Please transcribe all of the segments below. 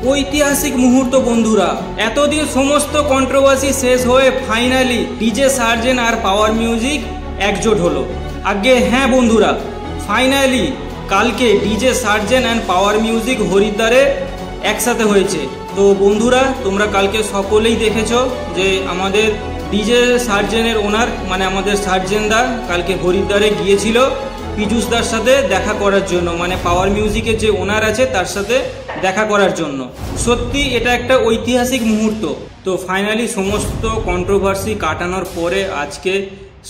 ঐতিহাসিক মুহূর্ত বন্ধুরা, এতদিন সমস্ত কন্ট্রোভার্সি শেষ হয়ে ফাইনালি ডিজে সার্জেন আর পাওয়ার মিউজিক একজোট হলো। আগে হ্যাঁ বন্ধুরা, ফাইনালি কালকে DJ Sarzen and power music হরিদ্বারে একসাথে হয়েছে। তো বন্ধুরা, তোমরা কালকে সকলেই দেখেছো যে আমাদের ডিজে সার্জেনের ওনার মানে আমাদের সার্জেনদা কালকে হরিদ্বারে গিয়েছিল পীযুষদার সাথে দেখা করার জন্য, মানে পাওয়ার মিউজিকের যে ওনার আছে তার সাথে দেখা করার জন্য। সত্যি এটা একটা ঐতিহাসিক মুহূর্ত। তো ফাইনালি সমস্ত কন্ট্রোভার্সি কাটানোর পরে আজকে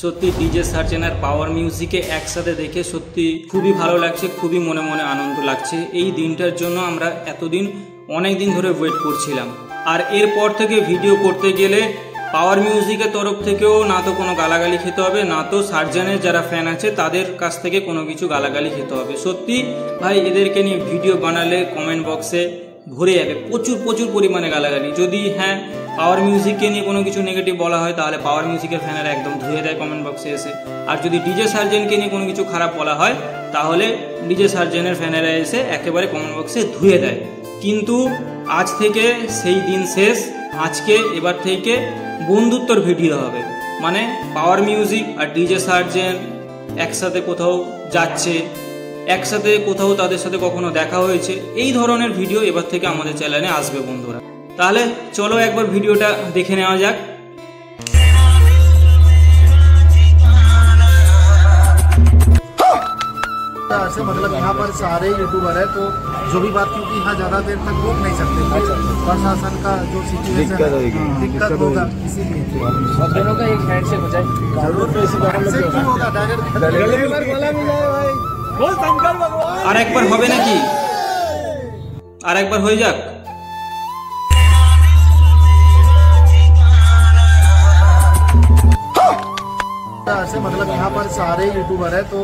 সত্যি ডিজে সার্জেন আর পাওয়ার মিউজিকে একসাথে দেখে সত্যি খুবই ভালো লাগছে, খুবই মনে মনে আনন্দ লাগছে। এই দিনটার জন্য আমরা এতদিন অনেক দিন ধরে ওয়েট করছিলাম। আর এরপর থেকে ভিডিও করতে গেলে পাওয়ার মিউজিকের তরফ থেকেও না তো কোনো গালাগালি খেতে হবে, না তো সার্জেনের যারা ফ্যান আছে তাদের কাছ থেকে কোনো কিছু গালাগালি খেতে হবে। সত্যি ভাই, এদেরকে নিয়ে ভিডিও বানালে কমেন্ট বক্সে ভরে যাবে প্রচুর প্রচুর পরিমাণে গালাগালি। যদি হ্যাঁ পাওয়ার মিউজিককে নিয়ে কোনো কিছু নেগেটিভ বলা হয় তাহলে পাওয়ার মিউজিকের ফ্যানেরা একদম ধুয়ে দেয় কমেন্ট বক্সে এসে। আর যদি ডিজে সার্জেনকে নিয়ে কোনো কিছু খারাপ বলা হয় তাহলে ডিজে সার্জেনের ফ্যানেরা এসে একেবারে কমেন্ট বক্সে ধুয়ে দেয়। কিন্তু আজ থেকে সেই দিন শেষ। আজকে এবার থেকে বন্ধুত্বর ভিডিও হবে, মানে পাওয়ার মিউজিক আর ডিজে সার্জেন একসাথে কোথাও যাচ্ছে, একসাথে কোথাও তাদের সাথে কখনো দেখা হয়েছে, এই ধরনের ভিডিও এবার থেকে আমাদের চ্যানেলে আসবে বন্ধুরা। তাহলে চলো একবার ভিডিওটা দেখে নেওয়া যাক। ऐसे मतलब यहाँ पर सारे यूट्यूबर है, तो जो भी बात क्योंकि यहाँ ज़्यादा देर तक रोक नहीं सकते, प्रशासन का जो सिचुएशन दिक्कत होगा, इसीलिए दोनों का एक हैंडशेक हो जाए जरूर। होगा डायरेक्ट আর একবার হবে নাকি? আর একবার হয়ে যাক। ऐसे मतलब यहाँ पर सारे यूट्यूबर है, तो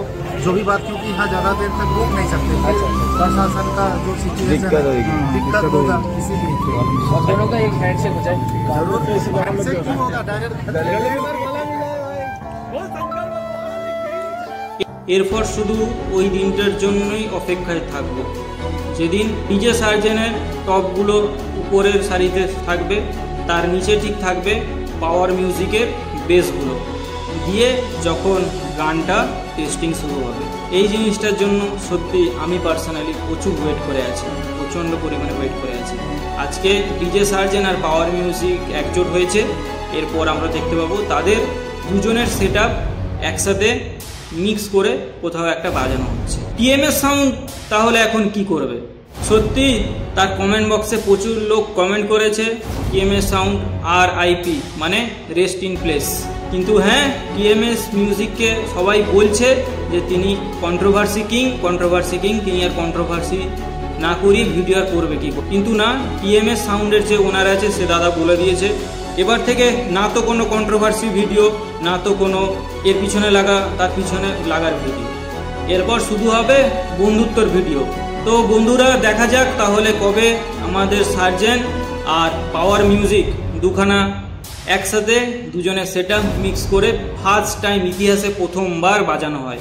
जो भी बात क्योंकि यहाँ ज़्यादा देर तक रोक नहीं सकते, प्रशासन का जो सिचुएशन दिक्कत होगा, इसीलिए दोनों का एक हैंडशेक हो जाए जरूर। होगा डायरेक्ट এরপর শুধু ওই দিনটার জন্যই অপেক্ষায় থাকবো, যেদিন ডিজে সার্জেনের টপগুলো উপরের সারিতে থাকবে, তার নিচে ঠিক থাকবে পাওয়ার মিউজিকের বেসগুলো দিয়ে যখন গানটা টেস্টিং শুরু হবে। এই জিনিসটার জন্য সত্যি আমি পার্সোনালি প্রচুর ওয়েট করে আছি, প্রচণ্ড পরিমাণে ওয়েট করে আছি। আজকে ডিজে সার্জেন আর পাওয়ার মিউজিক একজোট হয়েছে। এরপর আমরা দেখতে পাবো তাদের দুজনের সেট আপ একসাথে মিক্স করে কোথাও একটা বাজানো হচ্ছে। টিএমএস সাউন্ড তাহলে এখন কি করবে? সত্যি তার কমেন্ট বক্সে প্রচুর লোক কমেন্ট করেছে টিএমএস সাউন্ড আর আইপি মানে রেস্ট ইন প্লেস। কিন্তু হ্যাঁ, টিএমএস মিউজিককে সবাই বলছে যে তিনি কন্ট্রোভার্সি কিং, তিনি আর কন্ট্রোভার্সি না করিয়ে ভিডিও আর করবে কি। কিন্তু না, টিএমএস সাউন্ডের যে ওনার আছে সে দাদা বলে দিয়েছে এবার থেকে না তো কোনো কন্ট্রোভার্সি ভিডিও, না তো কোনো এর পিছনে লাগা তার পিছনে লাগার ভিডিও, এরপর শুধু হবে বন্ধুত্বর ভিডিও। তো বন্ধুরা, দেখা যাক তাহলে কবে আমাদের সার্জেন আর পাওয়ার মিউজিক দুখানা একসাথে দুজনের সেট আপ মিক্স করে ফার্স্ট টাইম ইতিহাসে প্রথমবার বাজানো হয়।